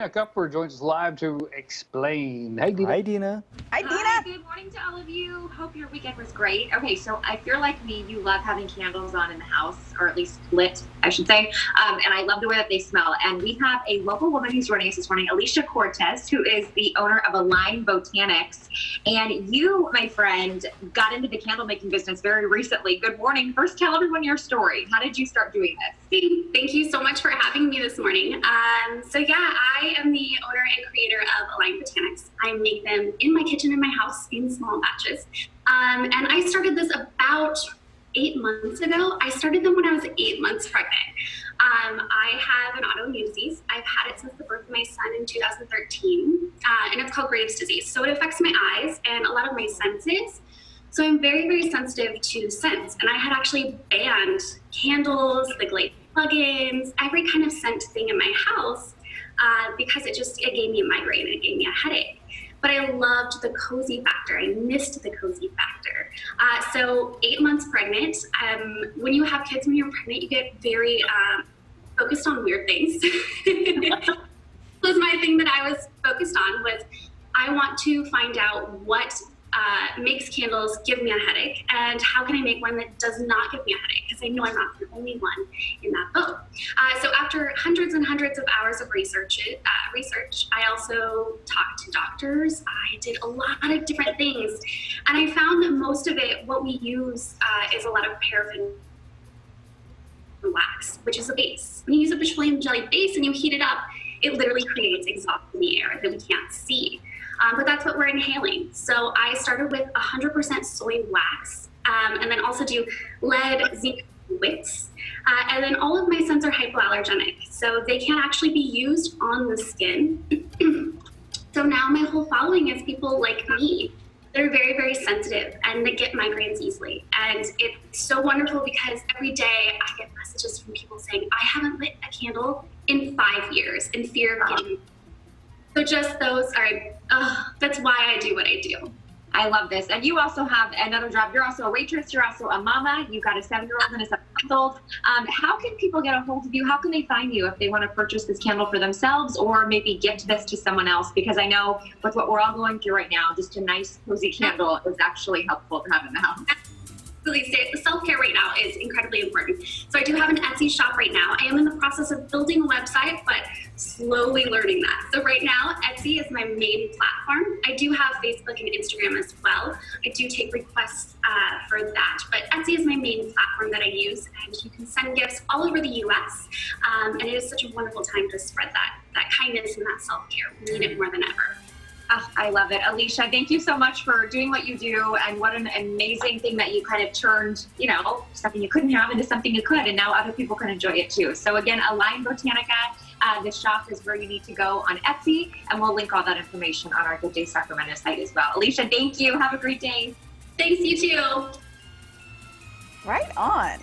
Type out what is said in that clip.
Dina Kupfer joins us live to explain. Hey, Dina. Hi, Dina. Hi, Dina. Hi, good morning to all of you. Hope your weekend was great. Okay, so if you're like me, you love having candles on in the house, or at least lit, I should say. And I love the way that they smell. And we have a local woman who's joining us this morning, Alicia Cortez, who is the owner of Align Botanics. And you, my friend, got into the candle making business very recently. Good morning. First, tell everyone your story. How did you start doing this? Thank you so much for having me this morning. I am the owner and creator of Align Botanics. I make them in my kitchen in my house in small batches. And I started this about 8 months ago. I started them when I was 8 months pregnant. I have an autoimmune disease. I've had it since the birth of my son in 2013, and it's called Graves' disease. So it affects my eyes and a lot of my senses. So I'm very, very sensitive to scents. And I had actually banned candles, the glade plugins, every kind of scent thing in my house because it gave me a migraine and it gave me a headache. But I loved the cozy factor. I missed the cozy factor. So 8 months pregnant, when you have kids when you're pregnant, you get very focused on weird things. Was my thing that I was focused on was I want to find out what makes candles give me a headache, and how can I make one that does not give me a headache, because I know I'm not the only one in that boat. So after hundreds and hundreds of hours of research, I also talked to doctors. I did a lot of different things, and I found that most of it, what we use is a lot of paraffin wax, which is a base. When you use a petroleum jelly base and you heat it up, it literally creates exhaust in the air that we can't see. But that's what we're inhaling. So I started with 100% soy wax, and then also do lead, zinc, wicks. And then all of my scents are hypoallergenic, so they can actually be used on the skin. So now my whole following is people like me that are very, very sensitive and that get migraines easily. And it's so wonderful because every day I get messages from people saying, I haven't lit a candle in 5 years in fear of getting. So just those are, that's why I do what I do. I love this. And you also have another job. You're also a waitress. You're also a mama. You've got a 7-year-old and a 7-month-old. How can people get a hold of you? How can they find you if they want to purchase this candle for themselves, or maybe gift this to someone else? Because I know with what we're all going through right now, just a nice cozy candle is actually helpful to have in the house. Absolutely. Self-care right now is incredibly important. So I do have an Etsy shop right now. I am in the process of building a website, but slowly learning that. So right now, Etsy is my main platform. I do have Facebook and Instagram as well. I do take requests for that, but Etsy is my main platform that I use, and you can send gifts all over the US. And it is such a wonderful time to spread that kindness and that self-care. We need it more than ever. Oh, I love it. Alicia, thank you so much for doing what you do, and what an amazing thing that you kind of turned, something you couldn't have into something you could, and now other people can enjoy it too. So again, Align Botanica, the shop is where you need to go on Etsy, and we'll link all that information on our Good Day Sacramento site as well. Alicia, thank you. Have a great day. Thanks, you too. Right on.